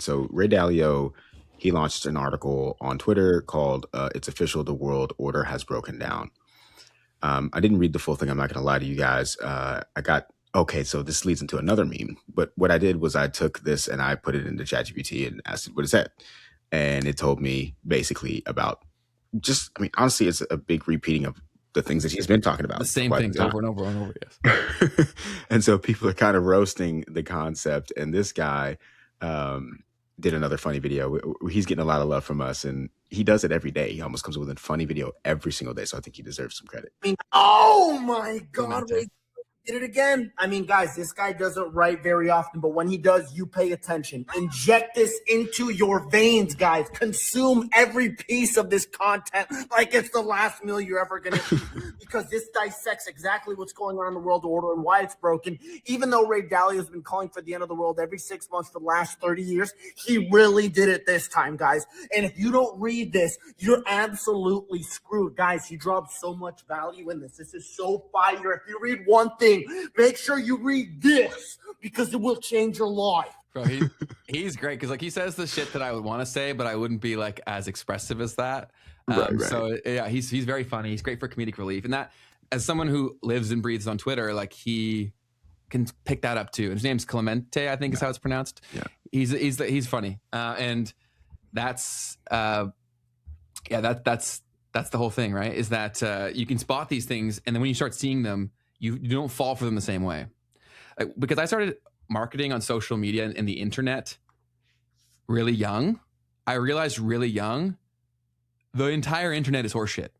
So Ray Dalio, he launched an article on Twitter called "It's Official: The World Order Has Broken Down." I didn't read the full thing. I'm not going to lie to you guys. I got okay. So this leads into another meme. But what I did was I took this and I put it into ChatGPT and asked it what it said, and it told me basically about just. I mean, honestly, it's a big repeating of the things that he's been talking about. The same things over and over and over. Yes. And so people are kind of roasting the concept. And this guy did another funny video. He's getting a lot of love from us, and he does it every day. He almost comes with a funny video every single day. So I think he deserves some credit. I mean, oh my God, Ray did it again. I mean, guys, this guy doesn't write very often, but when he does, you pay attention. Inject this into your veins, guys. Consume every piece of this content like it's the last meal you're ever going to eat, because this dissects exactly what's going on in the world order and why it's broken. Even though Ray Dalio has been calling for the end of the world every 6 months for the last 30 years, he really did it this time, guys. And if you don't read this, you're absolutely screwed. Guys, he drops so much value in this. This is so fire. If you read one thing, make sure you read this, because it will change your life. Bro, he's great, because like he says the shit that I would want to say, but I wouldn't be like as expressive as that. Right. So yeah, he's very funny. He's great for comedic relief, and that, as someone who lives and breathes on Twitter, like he can pick that up too. His name's Clemente, I think is how it's pronounced. Yeah, he's funny, and that's that's the whole thing, right? Is that you can spot these things, and then when you start seeing them, you don't fall for them the same way. Because I started marketing on social media and the internet really young. I realized really young, the entire internet is horseshit.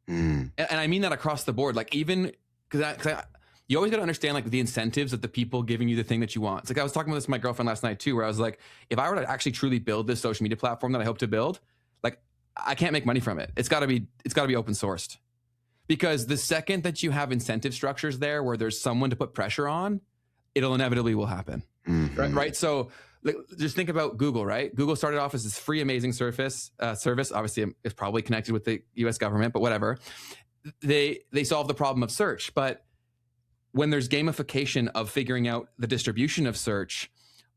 And I mean that across the board. Like, even because you always got to understand like the incentives of the people giving you the thing that you want. It's like I was talking about this with my girlfriend last night too, where I was like, if I were to actually truly build this social media platform that I hope to build, like I can't make money from it. It's got to be open sourced. Because the second that you have incentive structures there where there's someone to put pressure on, it'll inevitably will happen. Right? So just think about Google, right? Google started off as this free, amazing service. Obviously, it's probably connected with the US government, but whatever. They solved the problem of search. But when there's gamification of figuring out the distribution of search,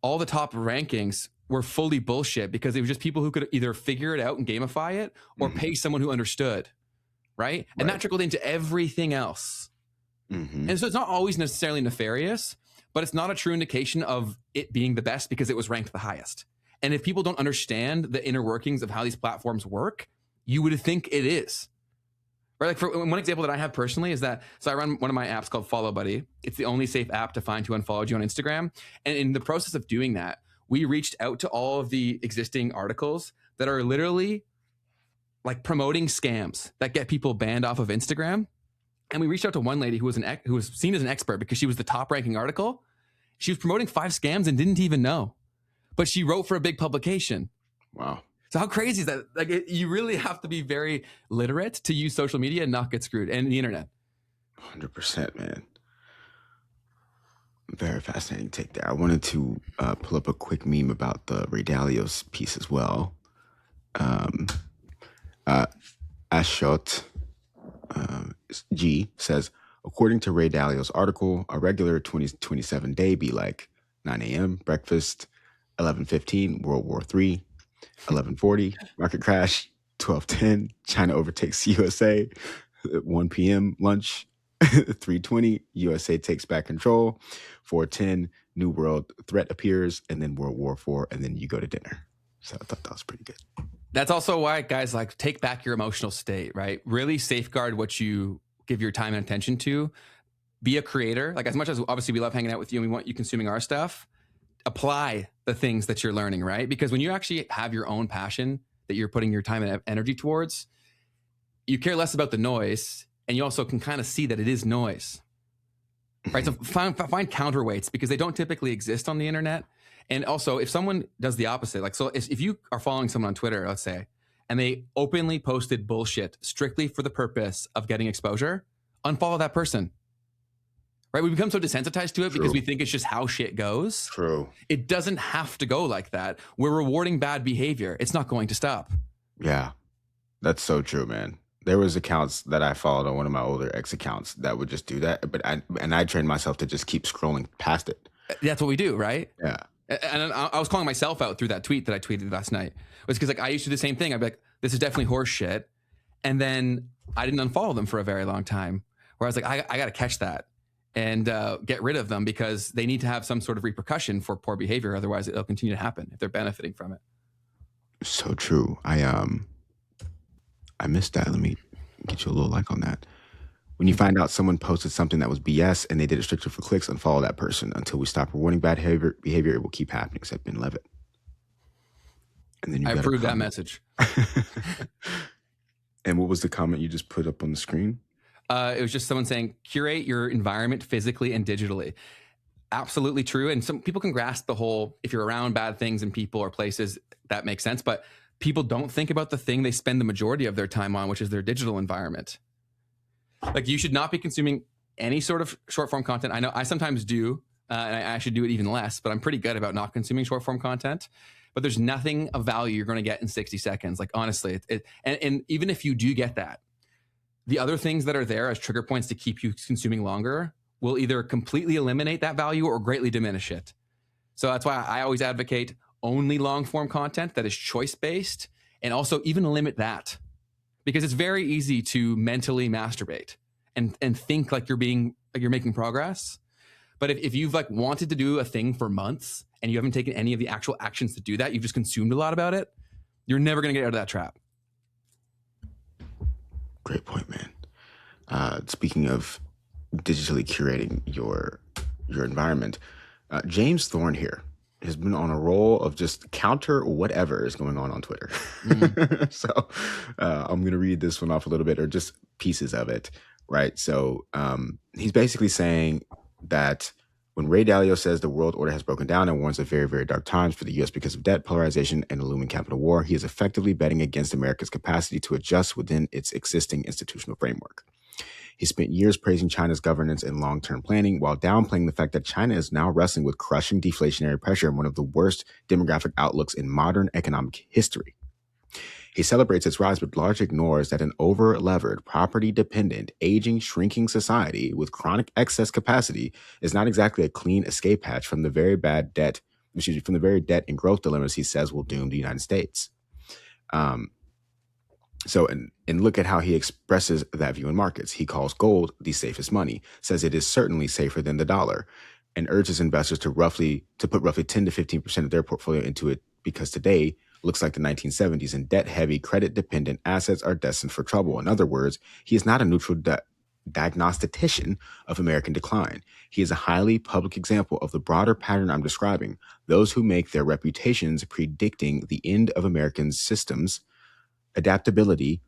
all the top rankings were fully bullshit, because it was just people who could either figure it out and gamify it or pay someone who understood. Right? And that trickled into everything else. And so it's not always necessarily nefarious, but it's not a true indication of it being the best because it was ranked the highest. And if people don't understand the inner workings of how these platforms work, you would think it is. Right? Like, for one example that I have personally is that, so I run one of my apps called Follow Buddy. It's the only safe app to find who unfollowed you on Instagram. And in the process of doing that, we reached out to all of the existing articles that are literally like promoting scams that get people banned off of Instagram. And we reached out to one lady who was seen as an expert because she was the top ranking article. She was promoting 5 scams and didn't even know, but she wrote for a big publication. Wow. So how crazy is that? Like, you really have to be very literate to use social media and not get screwed, and the internet. 100%, man. Very fascinating take there. I wanted to pull up a quick meme about the Ray Dalio's piece as well. Ashot G says, according to Ray Dalio's article, a regular 2027 day be like 9 a.m. breakfast, 11:15 World War III, 11:40 market crash, 12:10 China overtakes USA, 1 p.m. lunch, 3:20 USA takes back control, 4:10 New World threat appears, and then World War IV, and then you go to dinner. So I thought that was pretty good. That's also why, guys, like, take back your emotional state, right? Really safeguard what you give your time and attention to. Be a creator. Like, as much as obviously we love hanging out with you and we want you consuming our stuff, apply the things that you're learning, right? Because when you actually have your own passion that you're putting your time and energy towards, you care less about the noise, and you also can kind of see that it is noise, right? So find counterweights, because they don't typically exist on the internet. And also, if someone does the opposite, like, so if you are following someone on Twitter, let's say, and they openly posted bullshit strictly for the purpose of getting exposure, unfollow that person. Right? We become so desensitized to it because we think it's just how shit goes. True. It doesn't have to go like that. We're rewarding bad behavior. It's not going to stop. Yeah, that's so true, man. There was accounts that I followed on one of my older ex accounts that would just do that, but I trained myself to just keep scrolling past it. That's what we do, right? Yeah. And I was calling myself out through that tweet that I tweeted last night. It was because like I used to do the same thing. I'd be like, this is definitely horse shit. And then I didn't unfollow them for a very long time, where I was like, I got to catch that and get rid of them, because they need to have some sort of repercussion for poor behavior. Otherwise it'll continue to happen if they're benefiting from it. So true. I missed that. Let me get you a little like on that. When you find out someone posted something that was BS and they did it strictly for clicks, unfollow that person. Until we stop rewarding bad behavior, it will keep happening, said Ben Levitt. And then I approve that message. And what was the comment you just put up on the screen? It was just someone saying, curate your environment physically and digitally. Absolutely true. And some people can grasp the whole, if you're around bad things and people or places, that makes sense. But people don't think about the thing they spend the majority of their time on, which is their digital environment. Like, you should not be consuming any sort of short form content. I know I sometimes do, and I should do it even less, but I'm pretty good about not consuming short form content. But there's nothing of value you're going to get in 60 seconds. Like, honestly, and even if you do get that, the other things that are there as trigger points to keep you consuming longer will either completely eliminate that value or greatly diminish it. So that's why I always advocate only long form content that is choice based, and also even limit that, because it's very easy to mentally masturbate and think like you're making progress. But if you've like wanted to do a thing for months and you haven't taken any of the actual actions to do that, you've just consumed a lot about it, you're never going to get out of that trap. Great point, man. Speaking of digitally curating your environment, James Thorne here has been on a roll of just counter whatever is going on Twitter. So I'm going to read this one off a little bit, or just pieces of it, right? So he's basically saying that when Ray Dalio says the world order has broken down and warns of very, very dark times for the U.S. because of debt, polarization, and a looming capital war, he is effectively betting against America's capacity to adjust within its existing institutional framework. He spent years praising China's governance and long-term planning, while downplaying the fact that China is now wrestling with crushing deflationary pressure and one of the worst demographic outlooks in modern economic history. He celebrates its rise, but largely ignores that an over-levered, property-dependent, aging, shrinking society with chronic excess capacity is not exactly a clean escape hatch from the very debt and growth dilemmas he says will doom the United States. So look at how he expresses that view in markets. He calls gold the safest money, says it is certainly safer than the dollar, and urges investors to put roughly 10 to 15% of their portfolio into it, because today looks like the 1970s, and debt-heavy, credit-dependent assets are destined for trouble. In other words, he is not a neutral diagnostician of American decline. He is a highly public example of the broader pattern I'm describing. Those who make their reputations predicting the end of American systems adaptability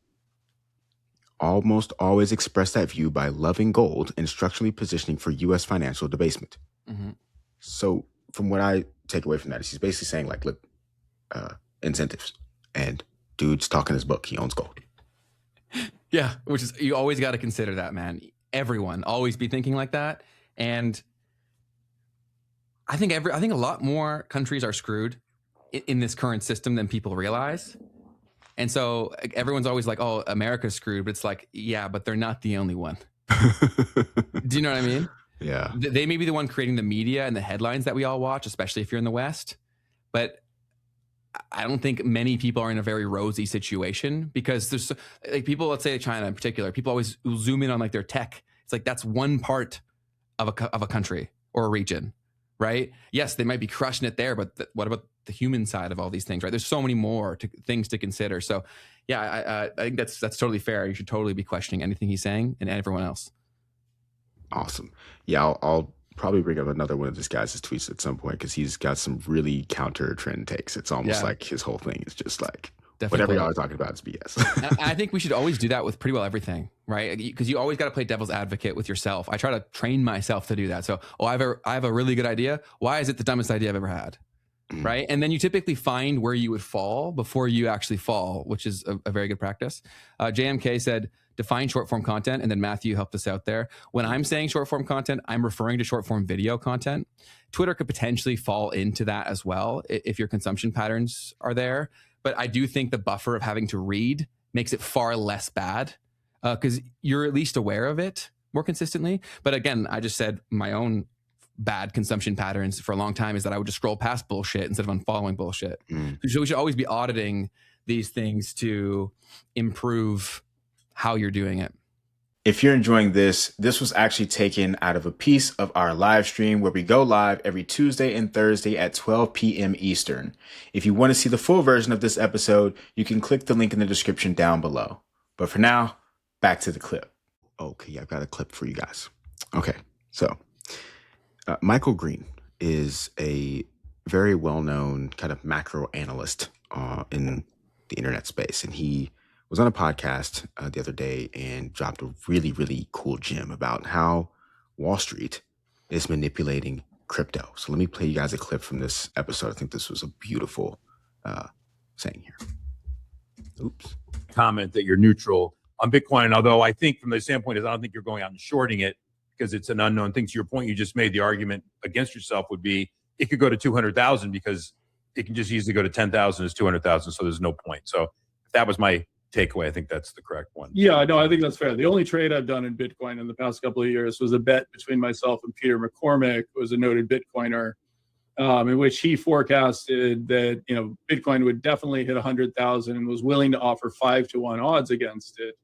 almost always express that view by loving gold and structurally positioning for U.S. financial debasement. Mm-hmm. So from what I take away from that is he's basically saying, like, look, incentives, and dude's talking his book. He owns gold. Yeah, which is, you always got to consider that, man. Everyone always be thinking like that. And I think a lot more countries are screwed in this current system than people realize. And so everyone's always like, oh, America's screwed. But it's like, yeah, but they're not the only one. Do you know what I mean? Yeah. They may be the one creating the media and the headlines that we all watch, especially if you're in the West. But I don't think many people are in a very rosy situation, because there's like people, let's say China in particular, people always zoom in on like their tech. It's like, that's one part of a country or a region, right? Yes, they might be crushing it there, but what about the human side of all these things, right? There's so many more things to consider. So yeah, I think that's totally fair. You should totally be questioning anything he's saying and everyone else. Awesome. Yeah, I'll probably bring up another one of this guy's tweets at some point, because he's got some really counter trend takes. It's almost like his whole thing is just like, whatever y'all are talking about is BS. I think we should always do that with pretty well everything, right? Because you always got to play devil's advocate with yourself. I try to train myself to do that. So, I have a really good idea. Why is it the dumbest idea I've ever had? Right? And then you typically find where you would fall before you actually fall, which is a very good practice. JMK said, define short form content. And then Matthew helped us out there. When I'm saying short form content, I'm referring to short form video content. Twitter could potentially fall into that as well if your consumption patterns are there. But I do think the buffer of having to read makes it far less bad, because you're at least aware of it more consistently. But again, I just said my own bad consumption patterns for a long time is that I would just scroll past bullshit instead of unfollowing bullshit. So we should always be auditing these things to improve how you're doing it. If you're enjoying this was actually taken out of a piece of our live stream where we go live every Tuesday and Thursday at 12 p.m. Eastern. If you want to see the full version of this episode, you can click the link in the description down below. But for now, back to the clip. Okay, I've got a clip for you guys. Okay, so Michael Green is a very well-known kind of macro analyst in the internet space, and he was on a podcast the other day and dropped a really, really cool gem about how Wall Street is manipulating crypto. So let me play you guys a clip from this episode. I think this was a beautiful saying here. Oops. Comment that you're neutral on Bitcoin, although I think from the standpoint is I don't think you're going out and shorting it because it's an unknown thing. To your point, you just made the argument against yourself would be it could go to 200,000 because it can just easily go to 10,000 as 200,000. So there's no point. So if that was my takeaway, I think that's the correct one. Yeah, no, I think that's fair. The only trade I've done in Bitcoin in the past couple of years was a bet between myself and Peter McCormick, who was a noted Bitcoiner, in which he forecasted that, you know, Bitcoin would definitely hit 100,000 and was willing to offer 5-to-1 odds against it.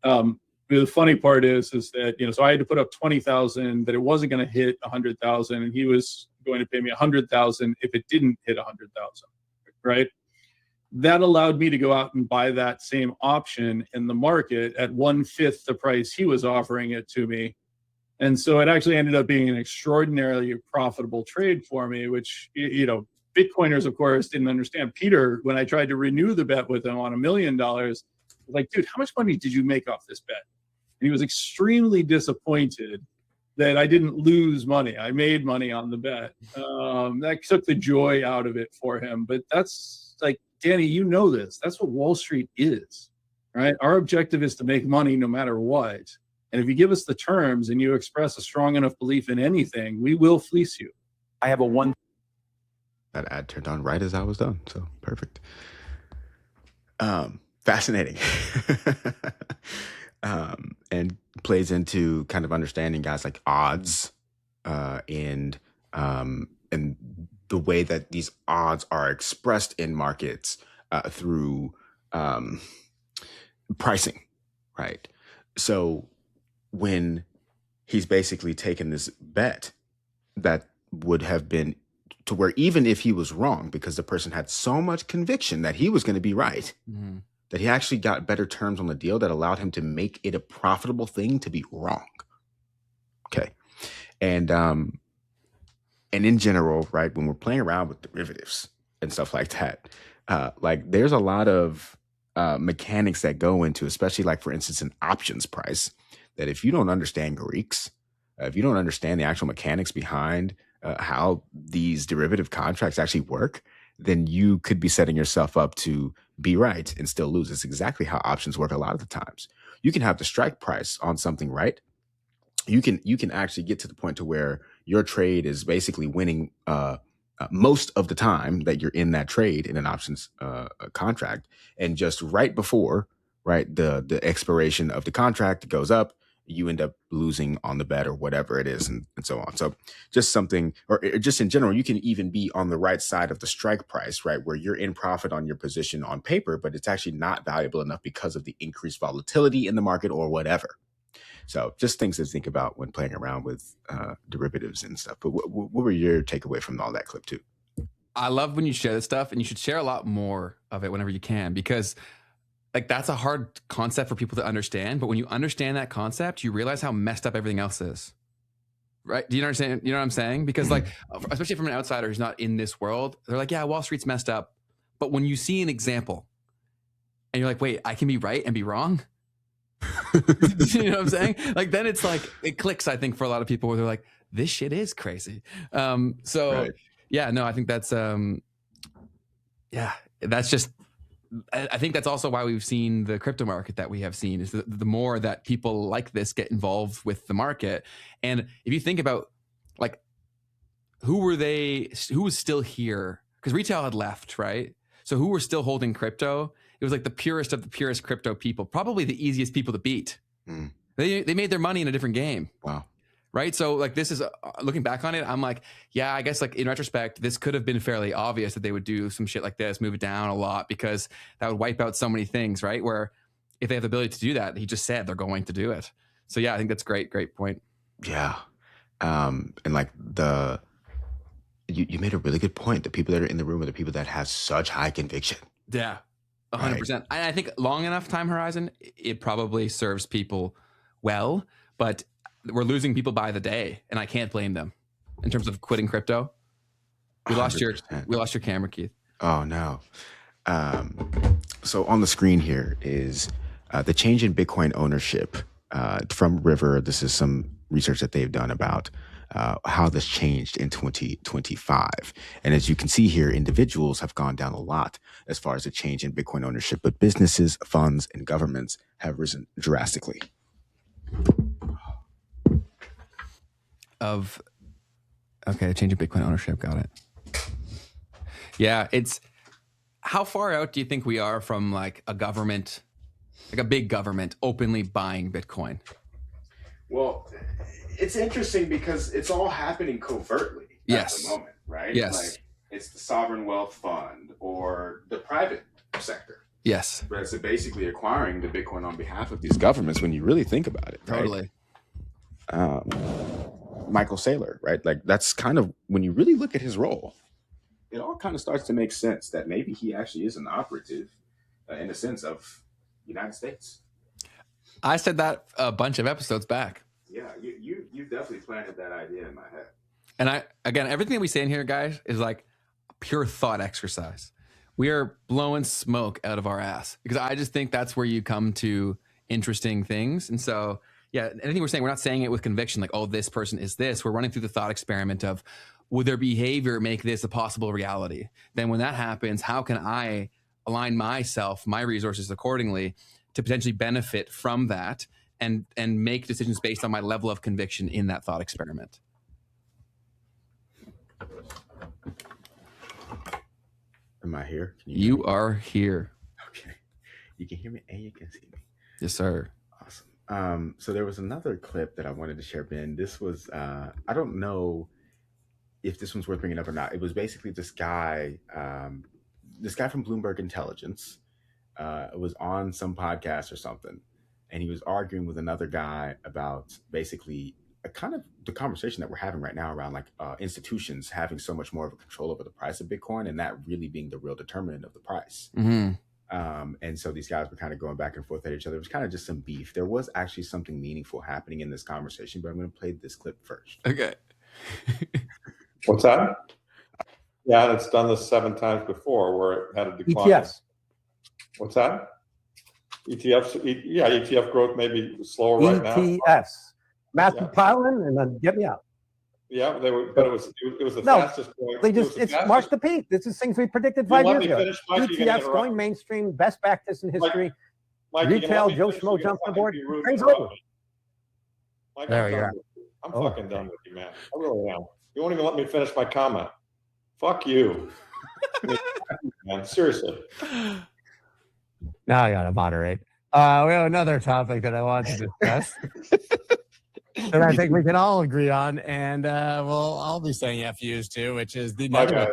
The funny part is that, you know, so I had to put up 20,000 that it wasn't going to hit 100,000, and he was going to pay me 100,000 if it didn't hit 100,000, right? That allowed me to go out and buy that same option in the market at 1/5 the price he was offering it to me. And so it actually ended up being an extraordinarily profitable trade for me, which, you know, Bitcoiners, of course, didn't understand. Peter, when I tried to renew the bet with him on $1 million, was like, dude, how much money did you make off this bet? And he was extremely disappointed that I didn't lose money. I made money on the bet. That took the joy out of it for him. But that's like, Danny, you know this. That's what Wall Street is, right? Our objective is to make money no matter what. And if you give us the terms and you express a strong enough belief in anything, we will fleece you. I have a one. That ad turned on right as I was done. So perfect. Fascinating. And plays into kind of understanding guys like odds and the way that these odds are expressed in markets through pricing, right? So when he's basically taken this bet that would have been to where even if he was wrong, because the person had so much conviction that he was going to be right, that he actually got better terms on the deal that allowed him to make it a profitable thing to be wrong. Okay. And in general, right, when we're playing around with derivatives and stuff like that, like there's a lot of mechanics that go into, especially like, for instance, an options price, that if you don't understand Greeks, if you don't understand the actual mechanics behind how these derivative contracts actually work, then you could be setting yourself up to be right and still lose. It's exactly how options work a lot of the times. You can have the strike price on something right. You can actually get to the point to where your trade is basically winning most of the time that you're in that trade in an options contract, and just right before the expiration of the contract goes up, you end up losing on the bet or whatever it is, and so on. So just something, or just in general, you can even be on the right side of the strike price, right, where you're in profit on your position on paper, but it's actually not valuable enough because of the increased volatility in the market or whatever. So just things to think about when playing around with derivatives and stuff. But what were your takeaway from all that clip too? I love when you share this stuff, and you should share a lot more of it whenever you can, because like that's a hard concept for people to understand. But when you understand that concept, you realize how messed up everything else is. Right? Do you understand? You know what I'm saying? Because like, especially from an outsider who's not in this world, they're like, yeah, Wall Street's messed up. But when you see an example and you're like, wait, I can be right and be wrong. You know what I'm saying? Like, then it's like, it clicks, I think, for a lot of people where they're like, this shit is crazy. Right. Yeah, no, I think that's, that's just, I think that's also why we've seen the crypto market that we have seen, is the more that people like this get involved with the market. And if you think about like, who was still here? Because retail had left, right? So who were still holding crypto? It was like the purest of the purest crypto people, probably the easiest people to beat. They made their money in a different game. Wow. right? So like this is looking back on it, I'm like, yeah, I guess like in retrospect, this could have been fairly obvious that they would do some shit like this, move it down a lot, because that would wipe out so many things, right? Where if they have the ability to do that, he just said they're going to do it. So yeah, I think that's great point. Yeah. And like you made a really good point. The people that are in the room are the people that have such high conviction. Yeah, 100%. Right. I think long enough time horizon, it probably serves people well, but we're losing people by the day, and I can't blame them in terms of quitting crypto. We lost your camera, Keith. Oh no. So on the screen here is the change in Bitcoin ownership from River. This is some research that they've done about how this changed in 2025. And as you can see here, individuals have gone down a lot as far as the change in Bitcoin ownership, but businesses, funds, and governments have risen drastically. Okay, change in Bitcoin ownership, got it. Yeah, it's how far out do you think we are from like a government, like a big government openly buying Bitcoin? Well, it's interesting because it's all happening covertly at the moment, right? Yes. Like it's the sovereign wealth fund or the private sector. Yes. That's basically acquiring the Bitcoin on behalf of these governments when you really think about it. Right? Totally. Michael Saylor, right? Like that's kind of when you really look at his role, it all kind of starts to make sense that maybe he actually is an operative in the sense of United States. I said that a bunch of episodes back. Yeah, you definitely planted that idea in my head. And again, everything that we say in here, guys, is like pure thought exercise. We are blowing smoke out of our ass because I just think that's where you come to interesting things. And so, yeah, anything we're saying, we're not saying it with conviction, like, oh, this person is this. We're running through the thought experiment of, would their behavior make this a possible reality? Then when that happens, how can I align myself, my resources accordingly to potentially benefit from that and make decisions based on my level of conviction in that thought experiment? Am I here? You are here. Okay. You can hear me and you can see me. Yes, sir. Awesome. So there was another clip that I wanted to share, Ben. This was, I don't know if this one's worth bringing up or not. It was basically this guy from Bloomberg Intelligence was on some podcast or something, and he was arguing with another guy about basically a kind of the conversation that we're having right now around like institutions having so much more of a control over the price of Bitcoin and that really being the real determinant of the price. Mm-hmm. And so these guys were kind of going back and forth at each other. It was kind of just some beef. There was actually something meaningful happening in this conversation, but I'm going to play this clip first. Okay. What's that? Yeah, it's done this 7 times before where it had a decline. ETFs. What's that? ETFs. Yeah, ETF growth may be slower right now. ETFs. Matthew Yeah. Pollan, and then get me out. Yeah, they were, but it was the No, fastest point. They just, it's March the peak. This is things we predicted 5 years ago. Finish, Mike, ETFs going mainstream, best practice in history. Mike, Retail, Joe Schmo jumped on board. Train's over. Mike, There you are. I'm fucking done with you, man. I really am. You won't even let me finish my comment. Fuck you. Man, seriously. Now I gotta moderate. We have another topic that I want to discuss. And I think we can all agree on, and I'll be saying FUs too, which is the Bye, negative.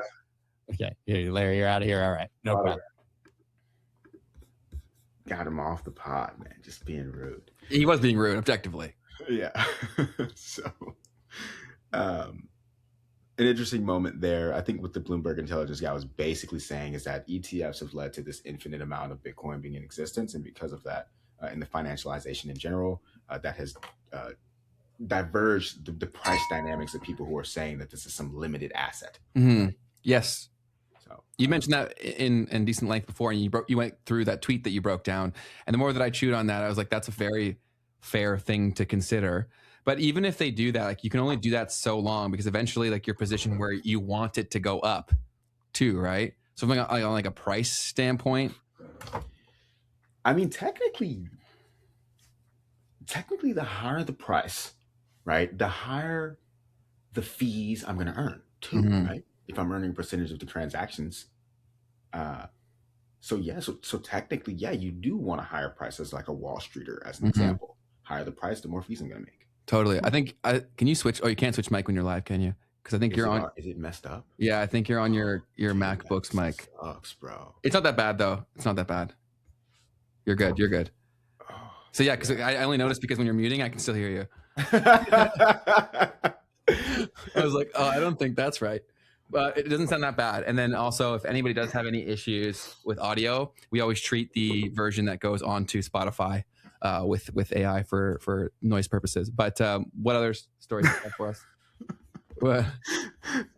guys. Okay, here, Larry, you're out of here. All right, no problem. Got him off the pod, man, just being rude. He was being rude, objectively. Yeah. So, an interesting moment there. I think what the Bloomberg Intelligence guy was basically saying is that ETFs have led to this infinite amount of Bitcoin being in existence, and because of that, and the financialization in general, that has diverged the price dynamics of people who are saying that this is some limited asset. Mm-hmm. Yes. So you mentioned that in decent length before, and you went through that tweet that you broke down. And the more that I chewed on that, I was like, that's a very fair thing to consider. But even if they do that, like you can only do that so long because eventually like you're positioned where you want it to go up too, right? So from like a price standpoint. I mean, technically the higher the price, right? The higher the fees I'm going to earn too, right? If I'm earning a percentage of the transactions. So technically, yeah, you do want a higher price as like a Wall Streeter, as an example. Higher the price, the more fees I'm going to make. Totally. I think can you switch? Oh, you can't switch mic when you're live, can you? Because I think you're on. Is it messed up? Yeah, I think you're on your MacBook's mic. Sucks, bro. It's not that bad though. It's not that bad. You're good. You're good. So yeah, because I only noticed because when you're muting, I can still hear you. I was like, oh, I don't think that's right. But it doesn't sound that bad. And then also, if anybody does have any issues with audio, we always treat the version that goes onto Spotify with AI for noise purposes. But what other stories do you have for us? What?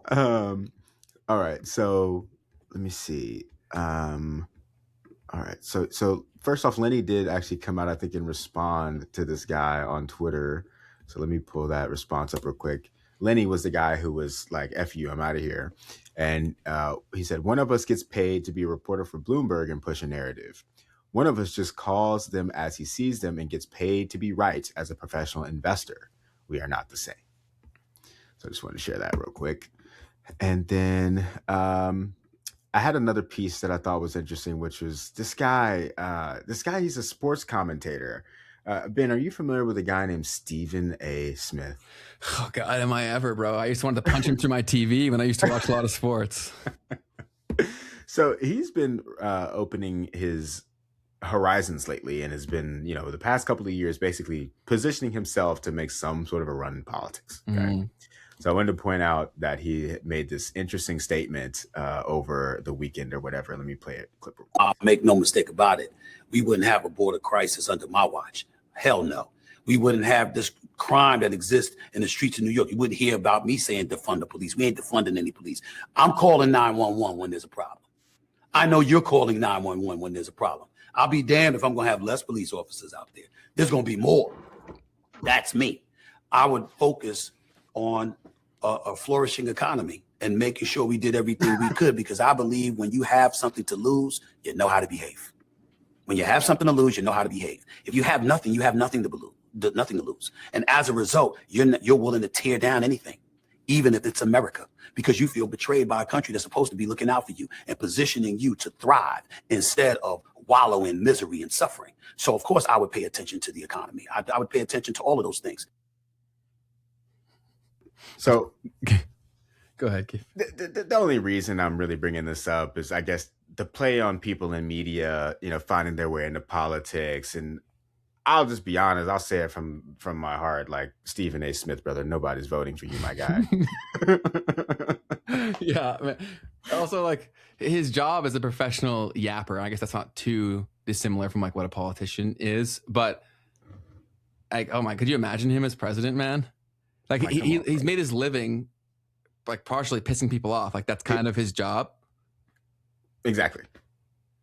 All right. So let me see. All right. So first off, Lenny did actually come out, I think, and respond to this guy on Twitter. So let me pull that response up real quick. Lenny was the guy who was like, F you, I'm out of here. And he said, one of us gets paid to be a reporter for Bloomberg and push a narrative. One of us just calls them as he sees them and gets paid to be right as a professional investor. We are not the same. So I just wanted to share that real quick. And then I had another piece that I thought was interesting, which was this guy, he's a sports commentator. Ben, are you familiar with a guy named Stephen A. Smith? Oh God, am I ever, bro? I used to want to punch him through my TV when I used to watch a lot of sports. So he's been opening his horizons lately and has been, the past couple of years, basically positioning himself to make some sort of a run in politics. Okay. So I wanted to point out that he made this interesting statement over the weekend or whatever. Let me play it. Clip. Make no mistake about it. We wouldn't have a border crisis under my watch. Hell no. We wouldn't have this crime that exists in the streets of New York. You wouldn't hear about me saying defund the police. We ain't defunding any police. I'm calling 911 when there's a problem. I know you're calling 911 when there's a problem. I'll be damned if I'm going to have less police officers out there. There's going to be more. That's me. I would focus on a flourishing economy and making sure we did everything we could, because I believe when you have something to lose, you know how to behave. When you have something to lose, you know how to behave. If you have nothing, you have nothing to lose. And as a result, you're willing to tear down anything, even if it's America, because you feel betrayed by a country that's supposed to be looking out for you and positioning you to thrive instead of wallow in misery and suffering. So, of course, I would pay attention to the economy. I would pay attention to all of those things. So go ahead, Keith. The only reason I'm really bringing this up is, I guess, the play on people in media, finding their way into politics. And I'll just be honest, I'll say it from my heart, like, Stephen A. Smith, brother, nobody's voting for you, my guy. Yeah. Man. Also, like, his job as a professional yapper, I guess that's not too dissimilar from like what a politician is, but like, oh my, could you imagine him as president, man? Like he's made his living like partially pissing people off. Like that's kind of his job. Exactly.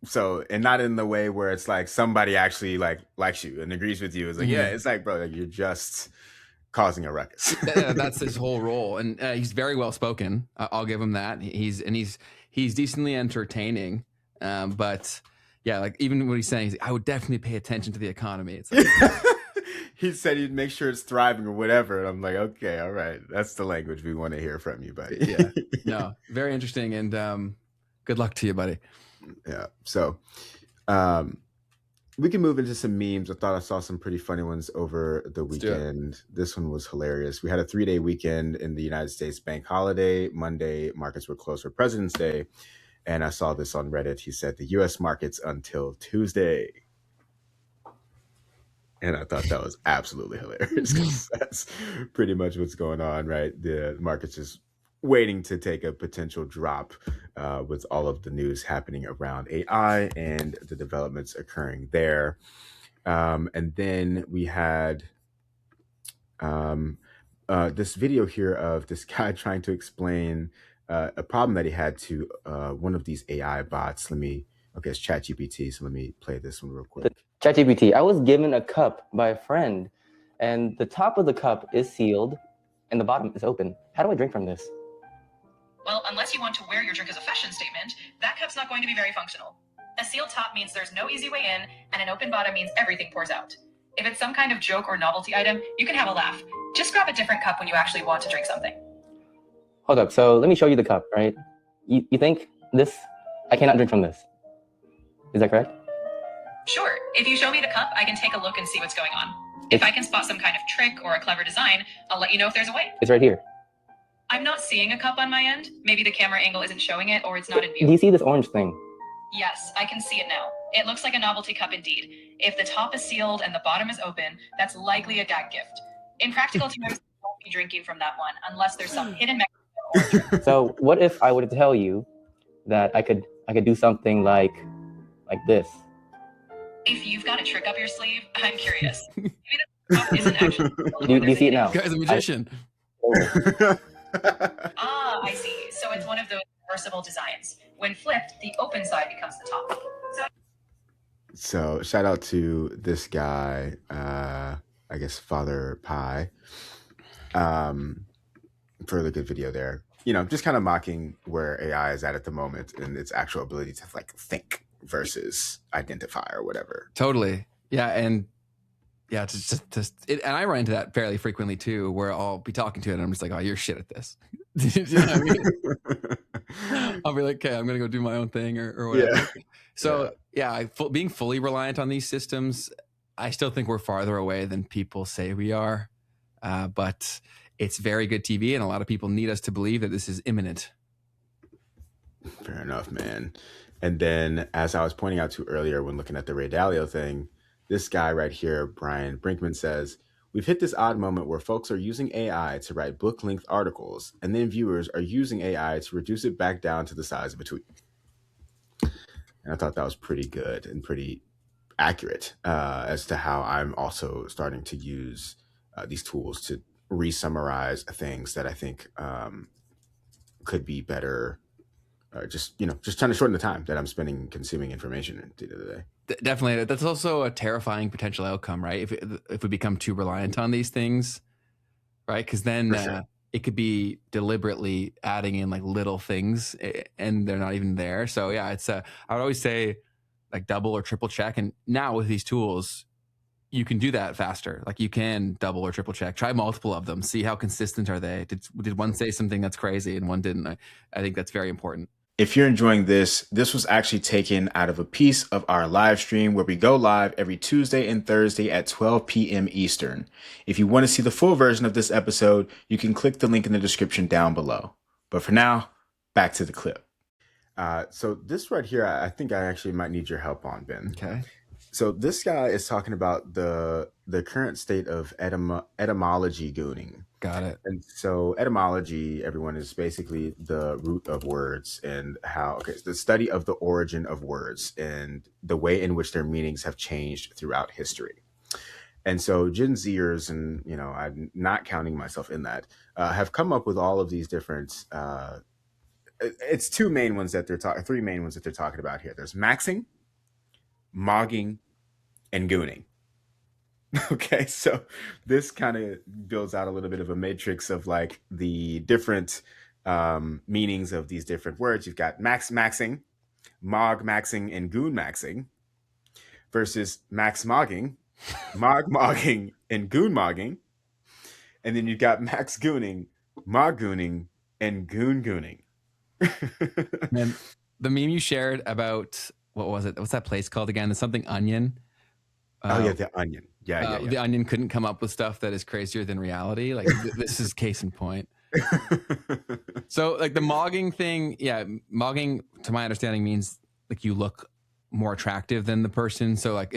So, and not in the way where it's like somebody actually like likes you and agrees with you. It's like, yeah, it's like, bro, like, you're just causing a ruckus. That's his whole role. And he's very well spoken. I'll give him that. He's decently entertaining. But yeah, like even what he's saying, I would definitely pay attention to the economy. It's like, he said he'd make sure it's thriving or whatever. And I'm like, okay, all right. That's the language we want to hear from you, buddy. Yeah. No, very interesting. And good luck to you, buddy. Yeah. So we can move into some memes. I thought I saw some pretty funny ones over the weekend. This one was hilarious. We had a 3-day weekend in the United States, bank holiday. Monday, markets were closed for President's Day. And I saw this on Reddit. He said the U.S. markets until Tuesday. And I thought that was absolutely hilarious, because that's pretty much what's going on, right? The market's just waiting to take a potential drop with all of the news happening around AI and the developments occurring there. And then we had this video here of this guy trying to explain a problem that he had to one of these AI bots. It's ChatGPT, so let me play this one real quick. ChatGPT, I was given a cup by a friend, and the top of the cup is sealed, and the bottom is open. How do I drink from this? Well, unless you want to wear your drink as a fashion statement, that cup's not going to be very functional. A sealed top means there's no easy way in, and an open bottom means everything pours out. If it's some kind of joke or novelty item, you can have a laugh. Just grab a different cup when you actually want to drink something. Hold up, so let me show you the cup, right? You think this, I cannot drink from this. Is that correct? Sure. If you show me the cup, I can take a look and see what's going on. If I can spot some kind of trick or a clever design, I'll let you know if there's a way. It's right here. I'm not seeing a cup on my end. Maybe the camera angle isn't showing it or it's not in Do you view. see this orange thing? Yes, I can see it now. It looks like a novelty cup indeed. If the top is sealed and the bottom is open, that's likely a gag gift. In practical terms, you won't be drinking from that one unless there's some hidden mechanism or trick. So what if I were to tell you that I could do something like this? If you've got a trick up your sleeve, I'm curious. Maybe the cup isn't actually. Do you see it now? Guy's a magician. I see. So it's one of those reversible designs. When flipped, the open side becomes the top. So shout out to this guy, I guess Father Pi, for the good video there. You know, just kind of mocking where AI is at the moment and its actual ability to like think versus identify or whatever. Totally. Yeah. And yeah, and I run into that fairly frequently too, where I'll be talking to it and I'm just like, oh, you're shit at this. You know what I mean? I'll be like, okay, I'm going to go do my own thing or whatever. Yeah. So being fully reliant on these systems, I still think we're farther away than people say we are. But it's very good TV, and a lot of people need us to believe that this is imminent. Fair enough, man. And then, as I was pointing out to earlier when looking at the Ray Dalio thing, this guy right here, Brian Brinkman, says, we've hit this odd moment where folks are using AI to write book-length articles, and then viewers are using AI to reduce it back down to the size of a tweet. And I thought that was pretty good and pretty accurate as to how I'm also starting to use these tools to re-summarize things that I think could be better. Just trying to shorten the time that I'm spending consuming information at the end of the day. Definitely. That's also a terrifying potential outcome, right? If we become too reliant on these things, right? Because then it could be deliberately adding in like little things and they're not even there. So yeah, it's I would always say like double or triple check. And now with these tools, you can do that faster. Like you can double or triple check, try multiple of them, see how consistent are they. Did one say something that's crazy and one didn't? I think that's very important. If you're enjoying this was actually taken out of a piece of our live stream where we go live every Tuesday and Thursday at 12 p.m. Eastern. If you want to see the full version of this episode, you can click the link in the description down below. But for now, back to the clip. So this right here, I think I actually might need your help on, Ben. Okay. So this guy is talking about the current state of etymology gooning. Got it. And so etymology, everyone, is basically the root of words and the study of the origin of words and the way in which their meanings have changed throughout history. And so Gen Zers, and I'm not counting myself in that, have come up with all of these different. It's three main ones that they're talking about here. There's maxing, mogging, and gooning. Okay, so this kind of builds out a little bit of a matrix of like the different meanings of these different words. You've got maxing, mog maxing, and goon maxing versus max mogging, mog mogging, and goon mogging. And then you've got max gooning, mog gooning, and goon gooning. Man, the meme you shared about, what was it? What's that place called again? There's something Onion. The Onion. Yeah. The Onion couldn't come up with stuff that is crazier than reality. Like this is case in point. So like the mogging thing, mogging to my understanding means like you look more attractive than the person. So like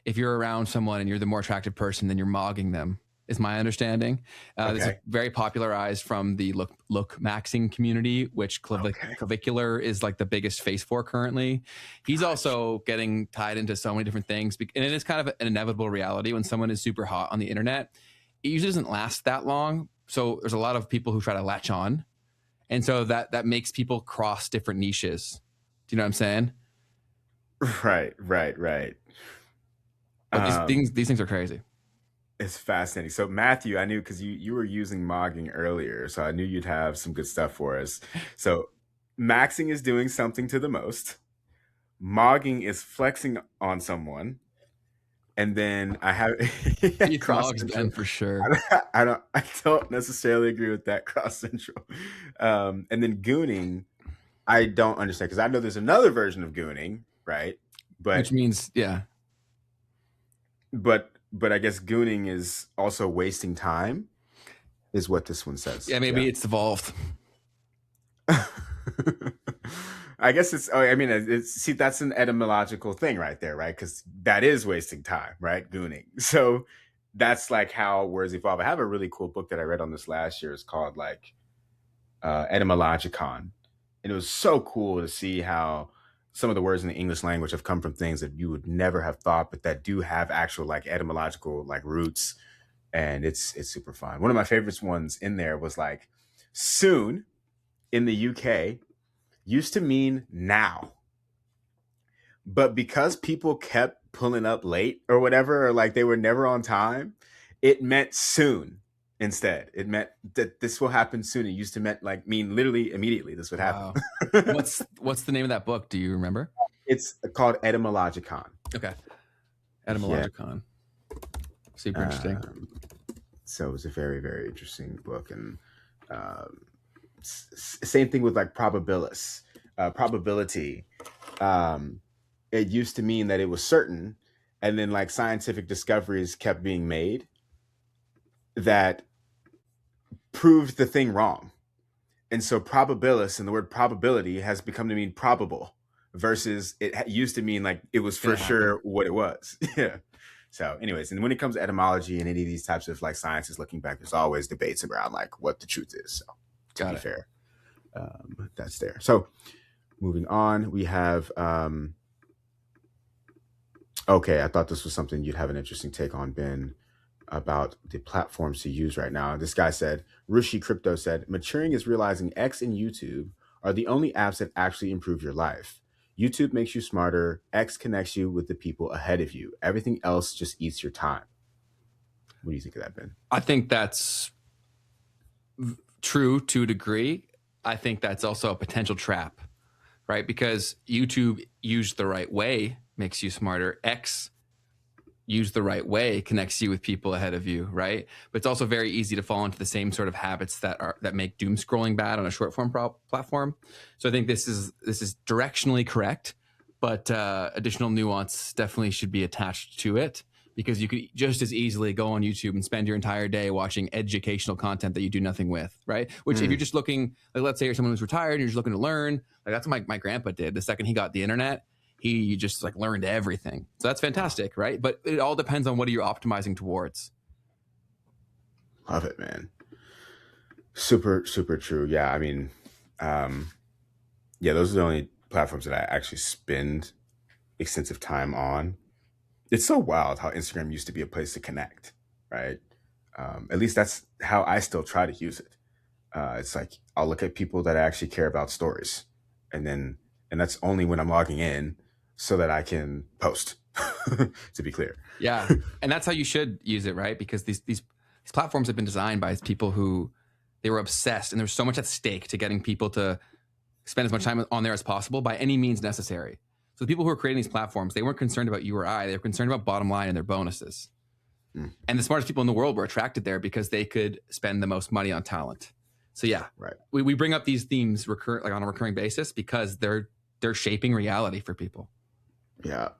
if you're around someone and you're the more attractive person, then you're mogging them, is my understanding. This is very popularized from the look maxing community, which Clavicular is like the biggest face for currently. He's also getting tied into so many different things. And it is kind of an inevitable reality when someone is super hot on the internet. It usually doesn't last that long. So there's a lot of people who try to latch on. And so that makes people cross different niches. Do you know what I'm saying? Right. But these things are crazy. It's fascinating. So Matthew, I knew because you were using mogging earlier, so I knew you'd have some good stuff for us. So maxing is doing something to the most. Mogging is flexing on someone. And then I have cross central for sure. I don't necessarily agree with that cross central. And then gooning, I don't understand because I know there's another version of gooning, right? Which means, But but I guess gooning is also wasting time, is what this one says. Yeah, maybe it's evolved. I guess it's. Oh, I mean, see, that's an etymological thing right there, right? Because that is wasting time, right? Gooning. So that's like how words evolve. I have a really cool book that I read on this last year. It's called like Etymologicon, and it was so cool to see how some of the words in the English language have come from things that you would never have thought, but that do have actual like etymological like roots, and it's super fun. One of my favorites ones in there was like soon in the UK used to mean now. But because people kept pulling up late or whatever, or like they were never on time, it meant soon instead. It meant that this will happen soon. It used to mean literally immediately this would happen. Wow. What's the name of that book? Do you remember? It's called Etymologicon. Okay. Etymologicon. Yeah. Super interesting. So it was a very, very interesting book. And same thing with like probabilis. Probability. It used to mean that it was certain, and then like scientific discoveries kept being made that proved the thing wrong. And so probabilis and the word probability has become to mean probable versus it used to mean like it was for sure what it was. Yeah. So anyways, and when it comes to etymology and any of these types of like sciences looking back, there's always debates around like what the truth is. So to be fair, that's there. So moving on, we have, okay, I thought this was something you'd have an interesting take on, Ben, about the platforms to use right now. This guy said, Rushi Crypto said, maturing is realizing X and YouTube are the only apps that actually improve your life. YouTube makes you smarter. X connects you with the people ahead of you. Everything else just eats your time. What do you think of that, Ben? I think that's true to a degree. I think that's also a potential trap, right? Because YouTube used the right way makes you smarter. X used the right way connects you with people ahead of you, right? But it's also very easy to fall into the same sort of habits that make doom scrolling bad on a short form platform. So I think this is directionally correct, but additional nuance definitely should be attached to it, because you could just as easily go on YouTube and spend your entire day watching educational content that you do nothing with, right? Which if you're just looking, like let's say you're someone who's retired and you're just looking to learn, like that's what my grandpa did. The second he got the internet, he just like learned everything. So that's fantastic, right? But it all depends on what are you optimizing towards. Love it, man. Super, super true. Yeah, I mean, yeah, those are the only platforms that I actually spend extensive time on. It's so wild how Instagram used to be a place to connect, right? At least that's how I still try to use it. It's like I'll look at people that actually care about stories, and that's only when I'm logging in so that I can post, to be clear. Yeah, and that's how you should use it, right? Because these platforms have been designed by people who they were obsessed, and there's so much at stake to getting people to spend as much time on there as possible by any means necessary. So the people who are creating these platforms, they weren't concerned about you or I. They were concerned about bottom line and their bonuses. And the smartest people in the world were attracted there because they could spend the most money on talent. So yeah, right. We bring up these themes like on a recurring basis because they're shaping reality for people. Yeah.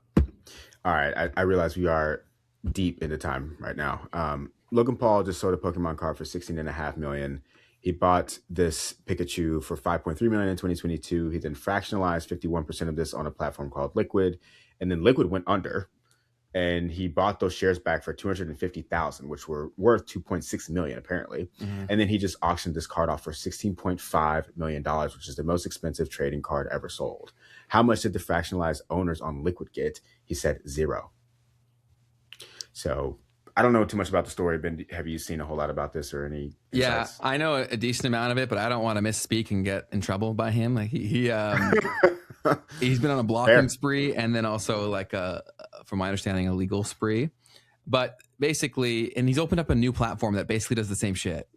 All right. I realize we are deep into time right now. Logan Paul just sold a Pokemon card for $16.5 million. He bought this Pikachu for $5.3 million in 2022. He then fractionalized 51% of this on a platform called Liquid, and then Liquid went under, and he bought those shares back for $250,000, which were worth $2.6 million apparently. And then he just auctioned this card off for $16.5 million, which is the most expensive trading card ever sold. How much did the fractionalized owners on Liquid get? He said 0. So I don't know too much about the story, Ben. Have you seen a whole lot about this or any insights? Yeah, I know a decent amount of it, but I don't want to misspeak and get in trouble by him. Like he's been on a blocking spree, and then also like from my understanding, a legal spree. But basically, and he's opened up a new platform that basically does the same shit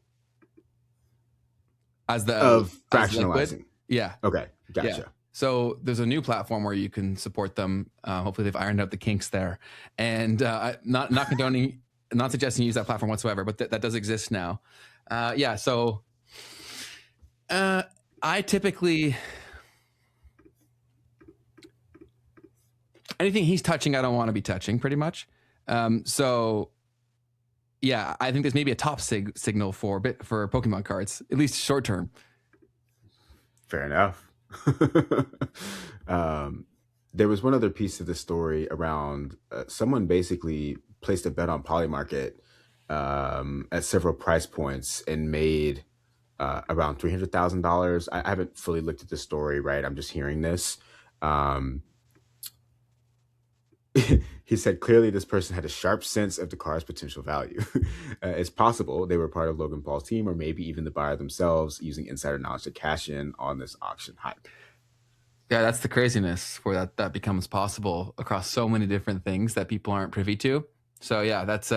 as fractionalizing. Yeah. Okay. Gotcha. Yeah. So there's a new platform where you can support them. Hopefully they've ironed out the kinks there, and not condoning, not suggesting you use that platform whatsoever, but that does exist now. Yeah. So I typically, anything he's touching, I don't want to be touching pretty much. So yeah, I think there's maybe a top signal for Pokemon cards, at least short term. Fair enough. There was one other piece of the story around someone basically placed a bet on Polymarket at several price points and made around $300,000. I haven't fully looked at the story, right? I'm just hearing this. He said clearly this person had a sharp sense of the car's potential value. It's possible they were part of Logan Paul's team, or maybe even the buyer themselves, using insider knowledge to cash in on this auction hype. Yeah, that's the craziness where that becomes possible across so many different things that people aren't privy to. So yeah, that's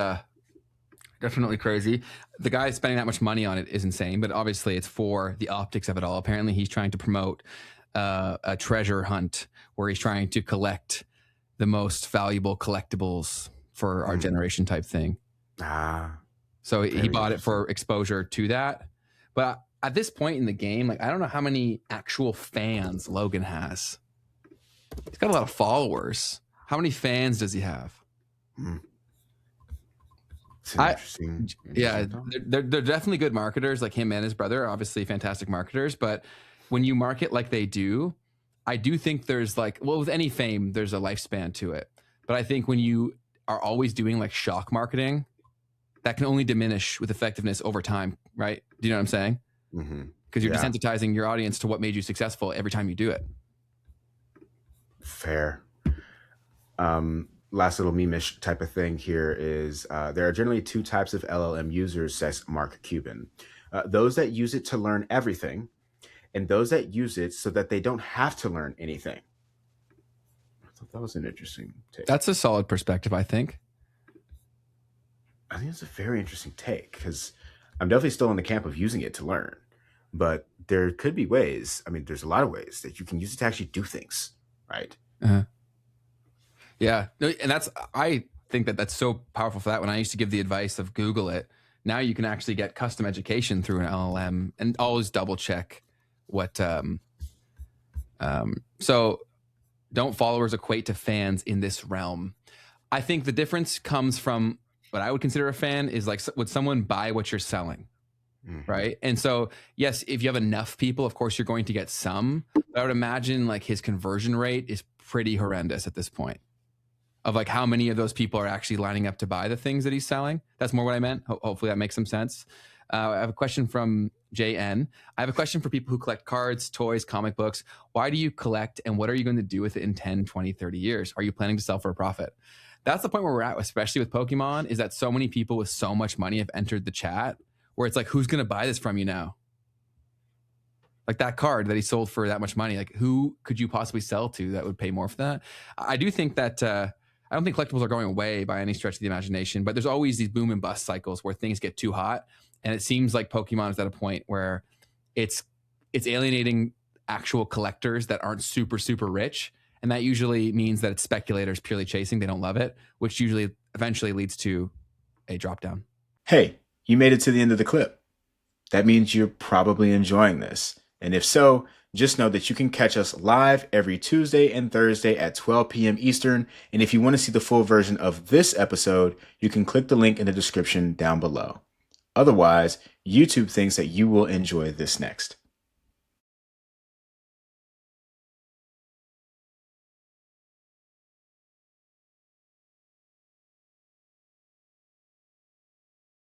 definitely crazy. The guy spending that much money on it is insane, but obviously it's for the optics of it all. Apparently he's trying to promote a treasure hunt where he's trying to collect the most valuable collectibles for our generation type thing. So he bought it for exposure to that. But at this point in the game, like, I don't know how many actual fans Logan has. He's got a lot of followers. How many fans does he have? Interesting. Yeah, they're definitely good marketers. Like him and his brother are obviously fantastic marketers. But when you market like they do, I do think there's like, well, with any fame, there's a lifespan to it. But I think when you are always doing like shock marketing, that can only diminish with effectiveness over time, right? Do you know what I'm saying? Because you're desensitizing your audience to what made you successful every time you do it. Fair. Last little meme-ish type of thing here is there are generally two types of LLM users, says Mark Cuban. Those that use it to learn everything, and those that use it so that they don't have to learn anything. I thought that was an interesting take. That's a solid perspective, I think. I think it's a very interesting take, because I'm definitely still in the camp of using it to learn. But there could be ways, I mean, there's a lot of ways that you can use it to actually do things, right? Yeah. And I think that's so powerful for that. When I used to give the advice of Google it, now you can actually get custom education through an LLM and always double check what so don't followers equate to fans in this realm? I think the difference comes from what I would consider a fan is like, would someone buy what you're selling? Right. And so, yes, if you have enough people, of course, you're going to get some, but I would imagine like his conversion rate is pretty horrendous at this point, of like how many of those people are actually lining up to buy the things that he's selling. That's more what I meant. Hopefully that makes some sense. I have a question from JN. I have a question for people who collect cards, toys, comic books. Why do you collect, and what are you going to do with it in 10, 20, 30 years? Are you planning to sell for a profit? That's the point where we're at, especially with Pokemon, is that so many people with so much money have entered the chat where it's like, who's going to buy this from you now? Like that card that he sold for that much money, like who could you possibly sell to that would pay more for that? I do think that, I don't think collectibles are going away by any stretch of the imagination, but there's always these boom and bust cycles where things get too hot. And it seems like Pokemon is at a point where it's alienating actual collectors that aren't super, super rich. And that usually means that it's speculators purely chasing. They don't love it, which usually eventually leads to a drop down. Hey, you made it to the end of the clip. That means you're probably enjoying this. And if so, just know that you can catch us live every Tuesday and Thursday at 12 p.m. Eastern. And if you want to see the full version of this episode, you can click the link in the description down below. Otherwise, YouTube thinks that you will enjoy this next.